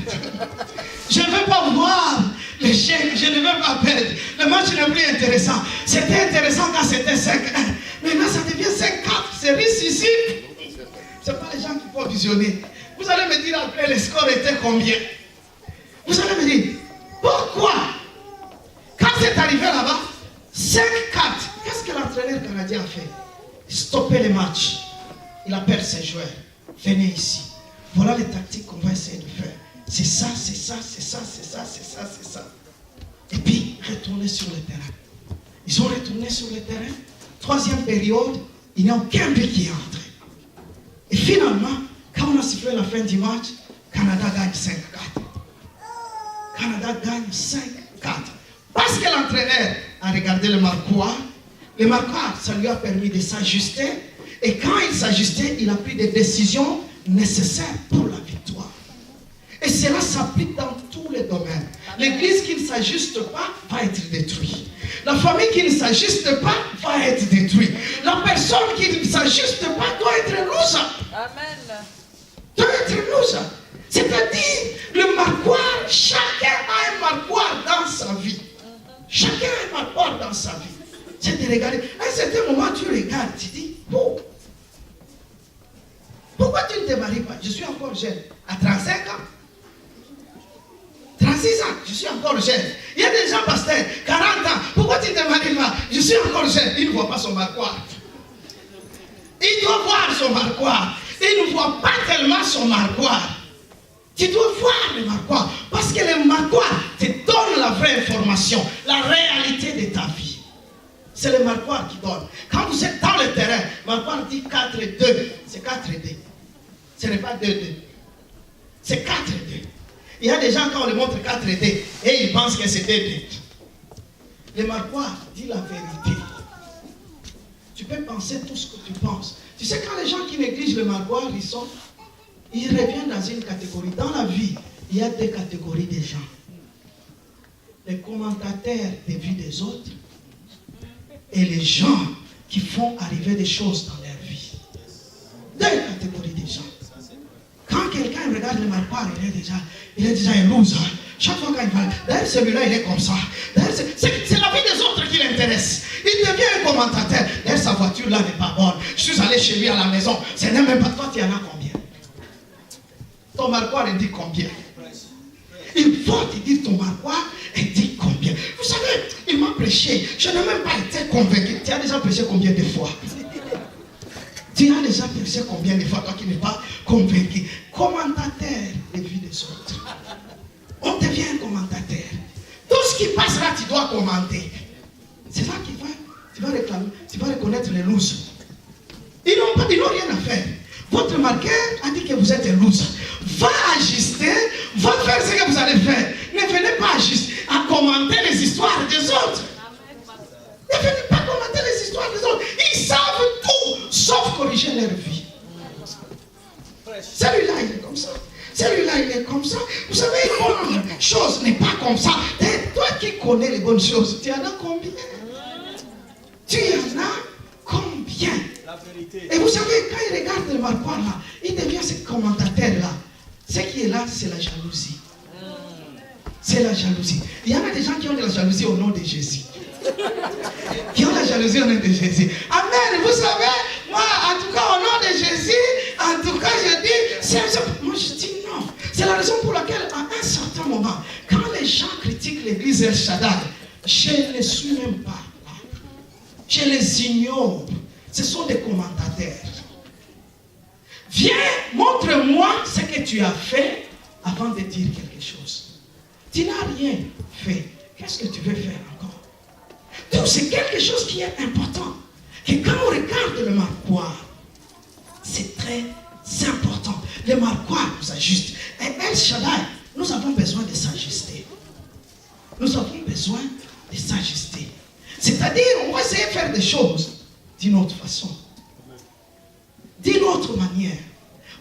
Je ne vais pas voir l'échec, je ne vais pas perdre. Le match n'est plus intéressant. C'était intéressant quand c'était 5-1. Maintenant ça devient 5-4. C'est risque ici. Ce n'est pas les gens qui vont visionner. Vous allez me dire après le score était combien? Vous allez me dire, pourquoi? Quand c'est arrivé là-bas, 5-4, qu'est-ce que l'entraîneur canadien a fait? Stopper les matchs. Il appelle ses joueurs. Venez ici. Voilà les tactiques qu'on va essayer de faire. C'est ça, c'est ça, c'est ça, c'est ça, c'est ça, c'est ça. Et puis, retourner sur le terrain. Ils ont retourné sur le terrain. Troisième période, il n'y a aucun but qui est entré. Et finalement, quand on a sifflé la fin du match, Canada gagne 5-4. Canada gagne 5-4. Parce que l'entraîneur a regardé le marqueur, ça lui a permis de s'ajuster. Et quand il s'ajustait, il a pris des décisions nécessaires pour la victoire. Et cela s'applique dans tous les domaines. L'église qui ne s'ajuste pas va être détruite. La famille qui ne s'ajuste pas va être détruite. La personne qui ne s'ajuste pas doit être loser. Amen. Doit être loser. C'est-à-dire, le marquoir, chacun a un marquoir dans sa vie. Chacun a un marquoir dans sa vie. C'est de regarder. À un certain moment, tu regardes, tu dis, oh, pourquoi tu ne te maries pas? Je suis encore jeune. À 35 ans. 36 ans, je suis encore jeune. Il y a des gens, pasteur, 40 ans. Pourquoi tu ne te maries pas? Je suis encore jeune. Il ne voit pas son marquoir. Il doit voir son marquoir. Il ne voit pas tellement son marquoir. Tu dois voir le marquoir. Parce que le marquoir te donne la vraie information, la réalité de ta vie. C'est le marquoir qui donne. Quand vous êtes dans le terrain, le marquoir dit 4-2. C'est 4-2. Ce n'est pas 2-2. C'est 4-2. Il y a des gens, quand on les montre 4-2, et ils pensent que c'est 2-2. Le marquoir dit la vérité. Tu peux penser tout ce que tu penses. Tu sais, quand les gens qui négligent le marquoir, ils reviennent dans une catégorie. Dans la vie, il y a deux catégories de gens. Les commentateurs des vies des autres et les gens qui font arriver des choses dans leur vie. Deux catégories de gens. Quand quelqu'un regarde le marquoir, il est déjà un loser. Chaque fois qu'il parle, d'ailleurs celui-là il est comme ça. C'est la vie des autres qui l'intéresse. Il devient un commentateur. D'ailleurs sa voiture là n'est pas bonne. Je suis allé chez lui à la maison. Ce n'est même pas toi, tu en as combien? Ton marquoir il dit combien? Il faut te dire ton marquoir et dit combien. Vous savez, il m'a prêché. Je n'ai même pas été convaincu. Tu as déjà prêché combien de fois? Tu as déjà prêché combien de fois, toi qui n'es pas convaincu? Commentateur des vies des autres. On devient un commentateur. Tout ce qui passe là, tu dois commenter. C'est là qu'il va, tu vas réclamer, tu vas reconnaître les losers. Ils n'ont rien à faire. Votre marqueur a dit que vous êtes un loser. Va ajuster, va faire ce que vous allez faire. Ne venez pas ajuster, à commenter les histoires des autres. Ne venez pas commenter les histoires des autres. Ils savent tout, sauf corriger leur vie. Celui-là, il est comme ça. Celui-là, il est comme ça. Vous savez, une bonne chose n'est pas comme ça. Et toi qui connais les bonnes choses, tu en as combien? Tu en as combien? La vérité. Et vous savez, quand il regarde le marquoir là, il devient ce commentateur-là. Ce qui est là, c'est la jalousie. C'est la jalousie. Il y en a des gens qui ont de la jalousie au nom de Jésus. Qui ont la jalousie au nom de Jésus. Amen. Vous savez, moi, en tout cas, au nom de Jésus, en tout cas, je dis, moi je dis non. C'est la raison pour laquelle, à un certain moment, quand les gens critiquent l'église El Shaddai, je ne les suis même pas là. Je les ignore. Ce sont des commentateurs. Viens, montre-moi ce que tu as fait avant de dire quelque chose. Tu n'as rien fait. Qu'est-ce que tu veux faire encore? Donc c'est quelque chose qui est important. Que quand on regarde le marquoir, c'est très important. Le marquoir nous ajuste. Et El Shaddai, nous avons besoin de s'ajuster. Nous avons besoin de s'ajuster. C'est-à-dire, on va essayer de faire des choses d'une autre façon. D'une autre manière.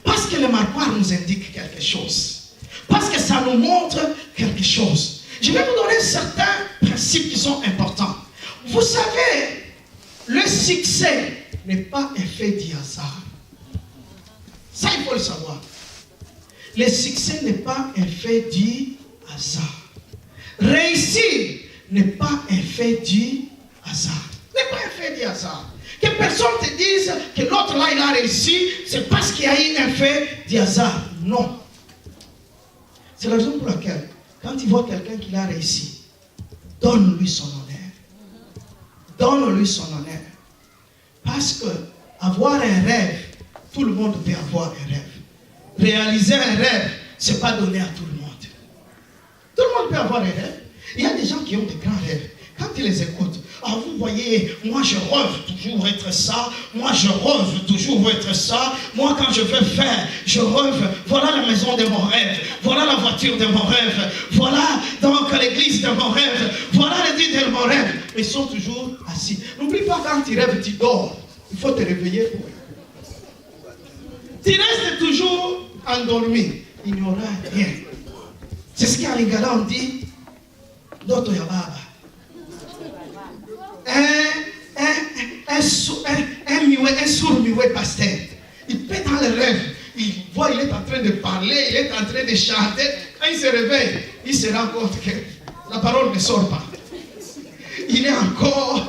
Parce que le marquoir nous indique quelque chose. Parce que ça nous montre quelque chose. Je vais vous donner certains principes qui sont importants. Vous savez, le succès n'est pas un fait du hasard. Ça, il faut le savoir. Le succès n'est pas un fait du hasard. Réussir n'est pas un fait du hasard. N'est pas un fait du hasard. Que personne te dise que l'autre là, il a réussi, c'est parce qu'il y a eu un fait du hasard. Non. C'est la raison pour laquelle, quand tu vois quelqu'un qui a réussi, donne-lui son honneur. Donne-lui son honneur. Parce que avoir un rêve, tout le monde peut avoir un rêve. Réaliser un rêve, ce n'est pas donné à tout le monde. Tout le monde peut avoir un rêve. Il y a des gens qui ont de grands rêves. Quand tu les écoutes, ah, vous voyez, moi je rêve toujours être ça, moi je rêve toujours être ça, moi quand je veux faire, je rêve, voilà la maison de mon rêve, voilà la voiture de mon rêve, voilà donc l'église de mon rêve, voilà le titre de mon rêve. Ils sont toujours assis. N'oublie pas, quand tu rêves, tu dors. Il faut te réveiller pour eux. Tu restes toujours endormi, il n'y aura rien. C'est ce qu'à Lingala on dit, Doto Yababa. Un sourd mioué pasteur. Il peut dans le rêve. Il voit, il est en train de parler, il est en train de chanter. Quand il se réveille, il se rend compte que la parole ne sort pas. Il est encore.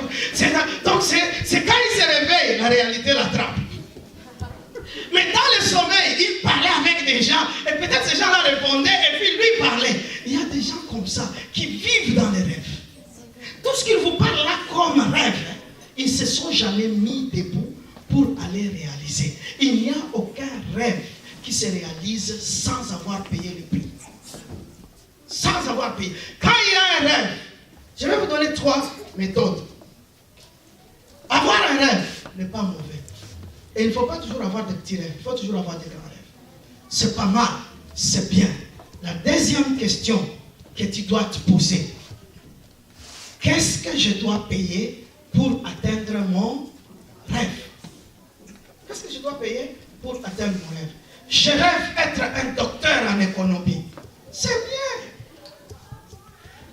Donc c'est quand il se réveille, la réalité l'attrape. Mais dans le sommeil, il parlait avec des gens. Et peut-être ces gens-là répondaient et puis lui parlait. Il y a des gens comme ça qui vivent dans les rêves. Tout ce qu'ils vous parlent là comme rêve, ils ne se sont jamais mis debout pour aller réaliser. Il n'y a aucun rêve qui se réalise sans avoir payé le prix. Sans avoir payé. Quand il y a un rêve, je vais vous donner 3 méthodes. Avoir un rêve n'est pas mauvais. Et il ne faut pas toujours avoir des petits rêves. Il faut toujours avoir des grands rêves. C'est pas mal. C'est bien. La deuxième question que tu dois te poser. Qu'est-ce que je dois payer pour atteindre mon rêve? Qu'est-ce que je dois payer pour atteindre mon rêve? Je rêve être un docteur en économie. C'est bien.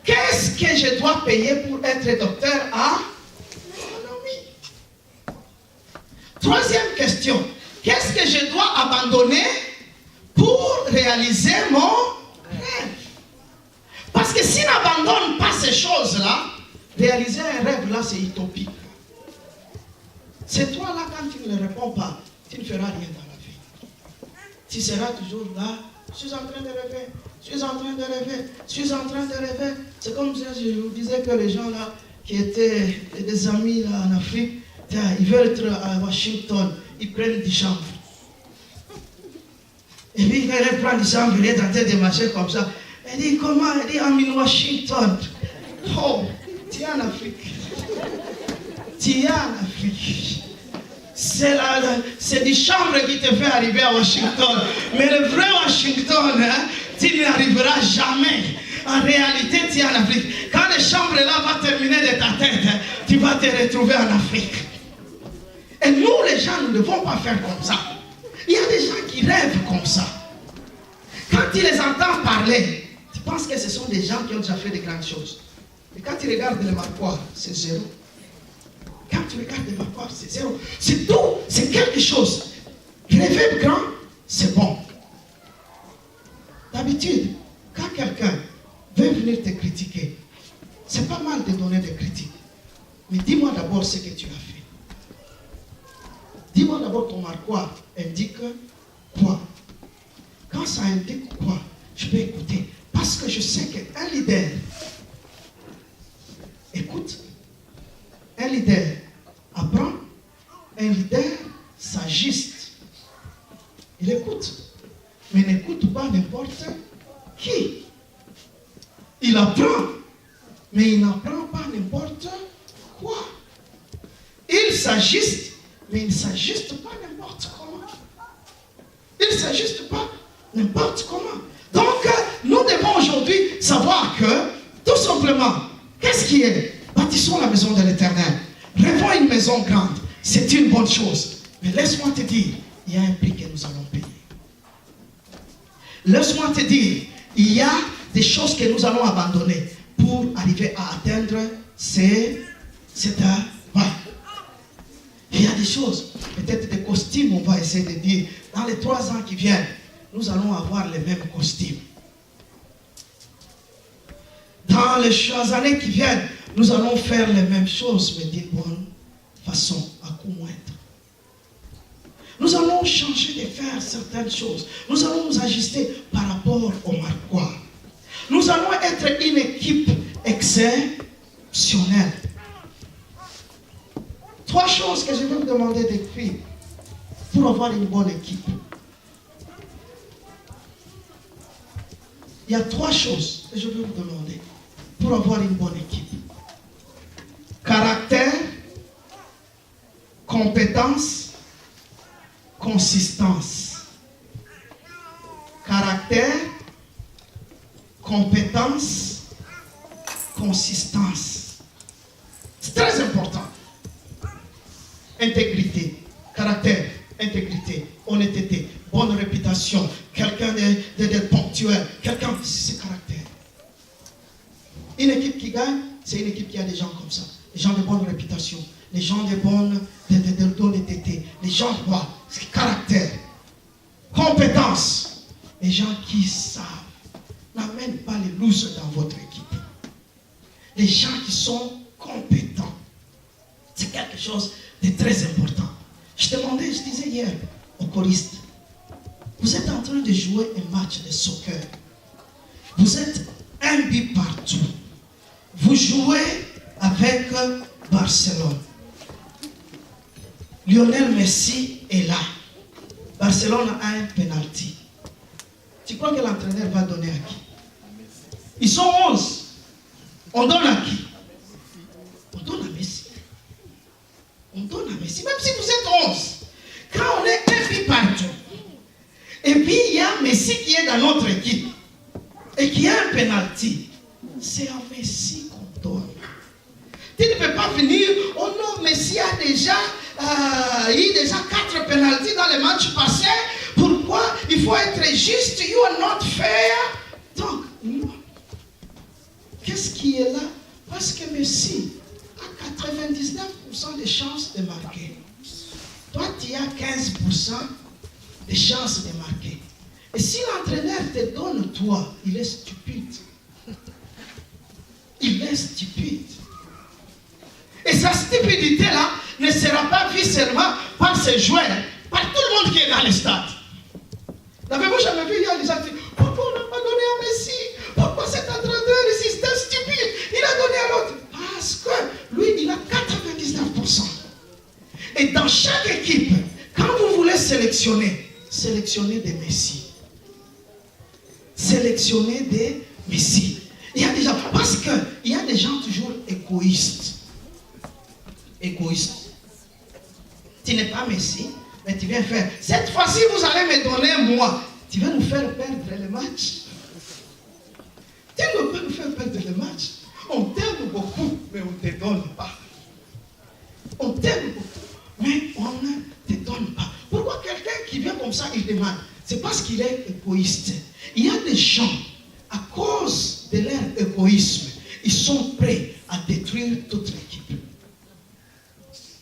Qu'est-ce que je dois payer pour être docteur en économie? Troisième question. Qu'est-ce que je dois abandonner pour réaliser mon rêve? Parce que si on n'abandonne pas ces choses-là, réaliser un rêve là, c'est utopique. C'est toi là, quand tu ne le réponds pas, tu ne feras rien dans la vie. Tu seras toujours là. Je suis en train de rêver. Je suis en train de rêver. Je suis en train de rêver. C'est comme si je vous disais que les gens là, qui étaient des amis là en Afrique, ils veulent être à Washington. Ils prennent des chambres. Et puis ils veulent prendre des chambres, ils sont en train de marcher comme ça. Elle dit, comment? Elle dit, I'm in Washington. Oh, tu es en Afrique. Tu es en Afrique. C'est des chambres qui te fait arriver à Washington. Mais le vrai Washington, hein, tu n'y arriveras jamais. En réalité, tu es en Afrique. Quand les chambres là vont terminer de ta tête, hein, tu vas te retrouver en Afrique. Et nous, les gens, nous ne devons pas faire comme ça. Il y a des gens qui rêvent comme ça. Quand tu les entends parler, tu penses que ce sont des gens qui ont déjà fait de grandes choses. Et quand tu regardes le Marquois, c'est zéro. Quand tu regardes le Marquois, c'est zéro. C'est tout, c'est quelque chose. Rêver grand, c'est bon. D'habitude, quand quelqu'un veut venir te critiquer, c'est pas mal de donner des critiques. Mais dis-moi d'abord ce que tu as fait. Dis-moi d'abord ton Marquois indique quoi. Quand ça indique quoi, je peux écouter. Parce que je sais qu'un leader, écoute, un leader apprend, un leader s'ajuste. Il écoute, mais n'écoute pas n'importe qui. Il apprend, mais il n'apprend pas n'importe quoi. Il s'ajuste, mais il ne s'ajuste pas n'importe comment. Il ne s'ajuste pas n'importe comment. Donc, nous devons aujourd'hui savoir que, tout simplement, qu'est-ce qui est? Bâtissons la maison de l'Éternel. Rêvons une maison grande. C'est une bonne chose. Mais laisse-moi te dire, il y a un prix que nous allons payer. Laisse-moi te dire, il y a des choses que nous allons abandonner pour arriver à atteindre cet rêve. Il y a des choses, peut-être des costumes, on va essayer de dire, dans les 3 ans qui viennent, nous allons avoir les mêmes costumes. Dans les années qui viennent, nous allons faire les mêmes choses, mais d'une bonne façon, à coup moindre. Nous allons changer de faire certaines choses. Nous allons nous ajuster par rapport au Marquois. Nous allons être une équipe exceptionnelle. 3 choses que je vais vous demander d'écrire pour avoir une bonne équipe. Il y a 3 choses que je vais vous demander pour avoir une bonne équipe. Caractère, compétence, consistance. Caractère, compétence, consistance. C'est très important. Intégrité, caractère, intégrité, honnêteté, bonne réputation, quelqu'un de ponctuel, quelqu'un, c'est ce caractère. Une équipe qui gagne, c'est une équipe qui a des gens comme ça, des gens de bonne réputation, des gens de bonne, d'honnêteté, des gens de quoi? Caractère, compétence, des gens qui savent. N'amène pas les looses dans votre équipe. Les gens qui sont compétents. C'est quelque chose de très important. Je disais hier au choriste, vous êtes en train de jouer un match de soccer. Vous êtes un but partout. Vous jouez avec Barcelone. Lionel Messi est là. Barcelone a un penalty. Tu crois que l'entraîneur va donner à qui? Ils sont 11. On donne à qui? On donne à Messi. On donne à Messi. Même si vous êtes 11. Quand on est un but partout. Et puis il y a Messi qui est dans notre équipe. Et qui a un penalty. C'est à Messi qu'on donne. Tu ne peux pas venir. Oh non, Messi a déjà eu déjà 4 penalties dans les matchs passés. Pourquoi? Il faut être juste. You are not fair. Donc, qu'est-ce qui est là? Parce que Messi a 99% de chances de marquer. Toi, tu as 15% de chances de marquer. Et si l'entraîneur te donne toi, il est stupide. Il est stupide. Et sa stupidité-là ne sera pas vue seulement par ses joueurs, par tout le monde qui est dans le stade. N'avez-vous jamais vu, il y a des gens qui disent, pourquoi on n'a pas donné à Messi? Pourquoi cet entraîneur ici, c'est un stupide? Il a donné à l'autre. Parce que lui, il a 99%. Et dans chaque équipe, quand vous voulez sélectionner, sélectionnez des Messi. Sélectionnez des Messi. Il y a des gens, parce qu'il y a des gens toujours égoïstes. Égoïstes. Tu n'es pas Messi, mais tu viens faire. Cette fois-ci, vous allez me donner moi. Tu vas nous faire perdre le match. Tu ne peux pas nous faire perdre le match. On t'aime beaucoup, mais on ne te donne pas. On t'aime beaucoup, mais on ne te donne pas. Pourquoi quelqu'un qui vient comme ça, il demande? C'est parce qu'il est égoïste. Il y a des gens, à cause de leur égoïsme, ils sont prêts à détruire toute l'équipe.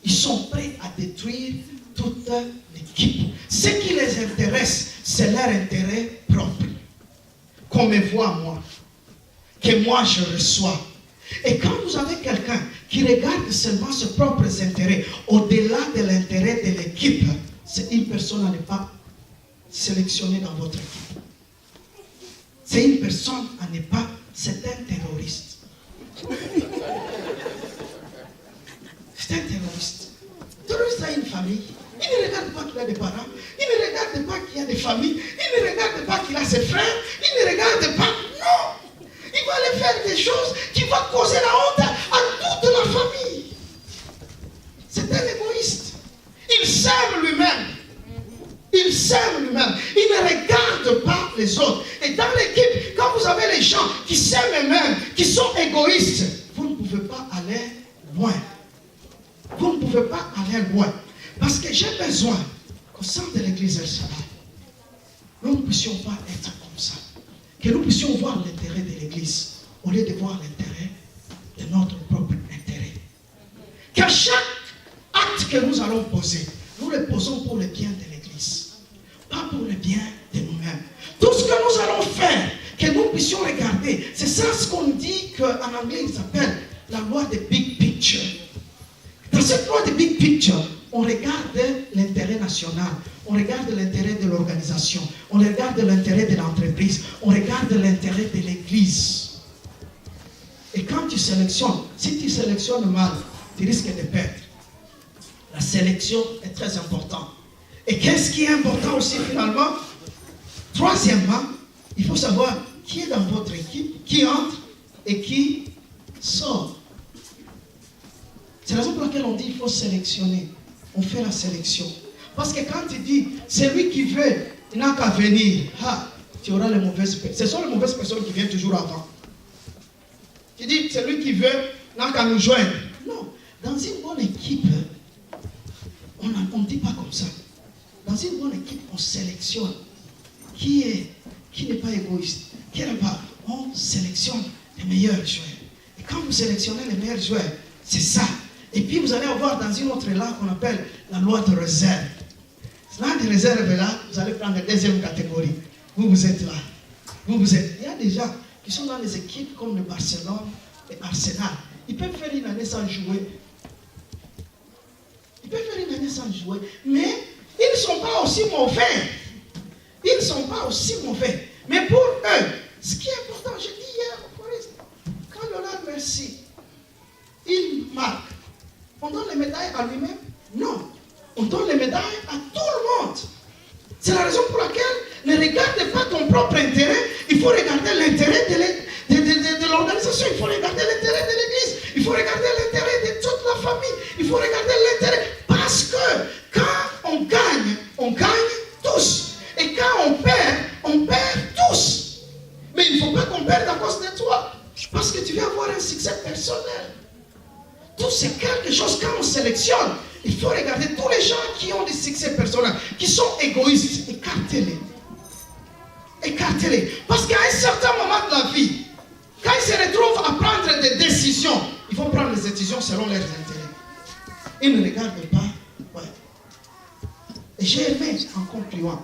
Ils sont prêts à détruire toute l'équipe. Ce qui les intéresse, c'est leur intérêt propre. Qu'on me voit moi, que moi je reçois. Et quand vous avez quelqu'un qui regarde seulement ses propres intérêts, au-delà de l'intérêt de l'équipe, c'est une personne à ne pas sélectionner dans votre équipe. C'est une personne à ne pas, c'est un terroriste. C'est un terroriste. Le terroriste a une famille. Il ne regarde pas qu'il a des parents. Il ne regarde pas qu'il a des familles. Il ne regarde pas qu'il a ses frères. Il ne regarde pas. Non. Il va aller faire des choses qui vont causer la honte à toute la famille. C'est un égoïste. Il s'aime lui-même. Il s'aime lui-même. Il ne regarde pas les autres. Et dans l'équipe, quand vous avez les gens qui s'aiment eux-mêmes, qui sont égoïstes, vous ne pouvez pas aller loin. Vous ne pouvez pas aller loin. Parce que j'ai besoin qu'au sein de l'église El Shaddai, nous ne puissions pas être comme ça. Que nous puissions voir l'intérêt de l'église au lieu de voir l'intérêt de notre propre intérêt. Qu'à chaque acte que nous allons poser, nous le posons pour le bien de l'église, pas pour le bien de nous-mêmes. Tout ce que nous allons faire, que nous puissions regarder, c'est ça ce qu'on dit qu'en anglais il s'appelle la loi de big picture. Dans cette loi de big picture, on regarde l'intérêt national, on regarde l'intérêt de l'organisation, on regarde l'intérêt de l'entreprise, on regarde l'intérêt de l'église. Et quand tu sélectionnes, si tu sélectionnes mal, tu risques de perdre. La sélection est très importante. Et qu'est-ce qui est important aussi finalement? Troisièmement, il faut savoir qui est dans votre équipe, qui entre et qui sort. C'est la raison pour laquelle on dit qu'il faut sélectionner. On fait la sélection. Parce que quand tu dis, celui qui veut, il n'a qu'à venir, tu auras les mauvaises personnes. Ce sont les mauvaises personnes qui viennent toujours avant. Tu dis, celui qui veut, n'a qu'à nous joindre. Non, dans une bonne équipe, on ne dit pas comme ça. Dans une bonne équipe, on sélectionne. qui n'est pas égoïste, qui n'aime pas. On sélectionne les meilleurs joueurs. Et quand vous sélectionnez les meilleurs joueurs, c'est ça. Et puis vous allez avoir dans une autre loi qu'on appelle la loi de réserve. Là, de réserve là, vous allez prendre la deuxième catégorie. Vous êtes là. Vous êtes. Il y a des gens qui sont dans les équipes comme le Barcelone et Arsenal. Ils peuvent faire une année sans jouer. Ils peuvent faire une année sans jouer. Mais ils ne sont pas aussi mauvais. Ils ne sont pas aussi mauvais. Mais pour eux, ce qui est important, j'ai dit hier au Forest, quand Lionel Messi, il marque, on donne les médailles à lui-même? Non. On donne les médailles à tout le monde. C'est la raison pour laquelle ne regarde pas ton propre intérêt, il faut regarder l'intérêt de l'organisation, il faut regarder l'intérêt de l'église, il faut regarder l'intérêt de toute la famille, il faut regarder l'intérêt. Parce que quand on gagne tous. Et quand on perd tous. Mais il ne faut pas qu'on perde à cause de toi. Parce que tu veux avoir un succès personnel. Tout c'est quelque chose, quand on sélectionne, il faut regarder tous les gens qui ont des succès personnels, qui sont égoïstes, écartez-les. Écartez-les. Parce qu'à un certain moment de la vie, quand ils se retrouvent à prendre des décisions, ils vont prendre des décisions selon leurs intérêts. Ils ne regardent pas. Ouais. Et j'ai aimé, en concluant,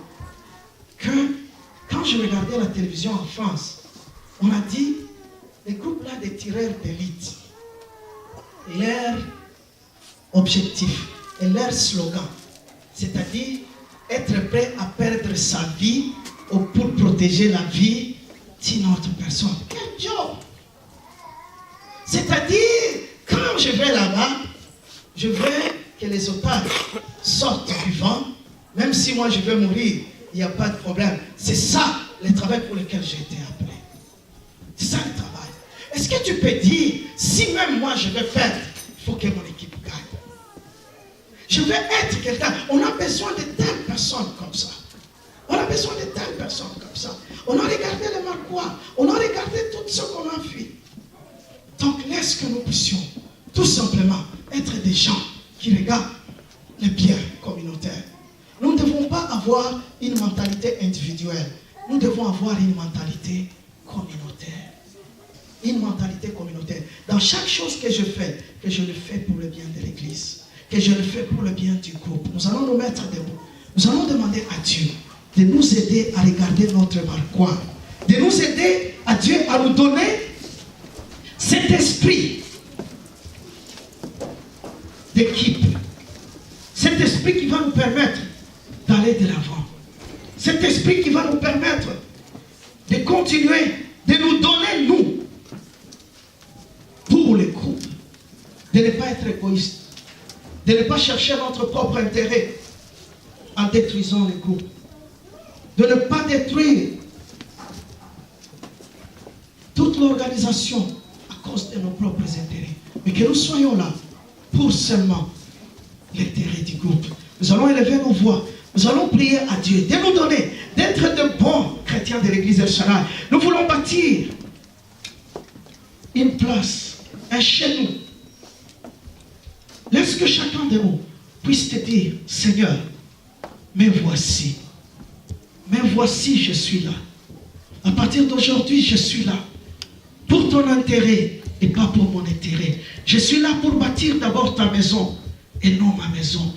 que quand je regardais la télévision en France, on a dit, les groupes là des tireurs d'élite, leur objectif et leur slogan, c'est-à-dire être prêt à perdre sa vie pour protéger la vie d'une autre personne. Quel job! C'est-à-dire, quand je vais là-bas, je veux que les otages sortent vivants, même si moi je veux mourir, il n'y a pas de problème. C'est ça le travail pour lequel j'ai été appelé. C'est ça le travail. Est-ce que tu peux dire, si même moi je vais perdre, il faut que mon équipe gagne. Je veux être quelqu'un. On a besoin de telles personnes comme ça. On a besoin de telles personnes comme ça. On a regardé les Marquois. On a regardé tout ce qu'on a vu. Donc laisse que nous puissions tout simplement être des gens qui regardent les biens communautaires. Nous ne devons pas avoir une mentalité individuelle. Nous devons avoir une mentalité communautaire. Une mentalité communautaire. Dans chaque chose que je fais, que je le fais pour le bien de l'Église, que je le fais pour le bien du groupe. Nous allons nous mettre debout. Nous allons demander à Dieu de nous aider à regarder notre Marquois, de nous aider à Dieu à nous donner cet esprit d'équipe, cet esprit qui va nous permettre d'aller de l'avant, cet esprit qui va nous permettre de continuer, de nous donner, nous, pour les groupes, de ne pas être égoïste, de ne pas chercher notre propre intérêt en détruisant les groupes, de ne pas détruire toute l'organisation à cause de nos propres intérêts, mais que nous soyons là pour seulement l'intérêt du groupe. Nous allons élever nos voix, nous allons prier à Dieu de nous donner, d'être de bons chrétiens de l'église El Shaddai. Nous voulons bâtir une place, un chez nous. Laisse que chacun de nous puisse te dire, Seigneur, mais voici, je suis là. À partir d'aujourd'hui, je suis là. Pour ton intérêt et pas pour mon intérêt. Je suis là pour bâtir d'abord ta maison et non ma maison.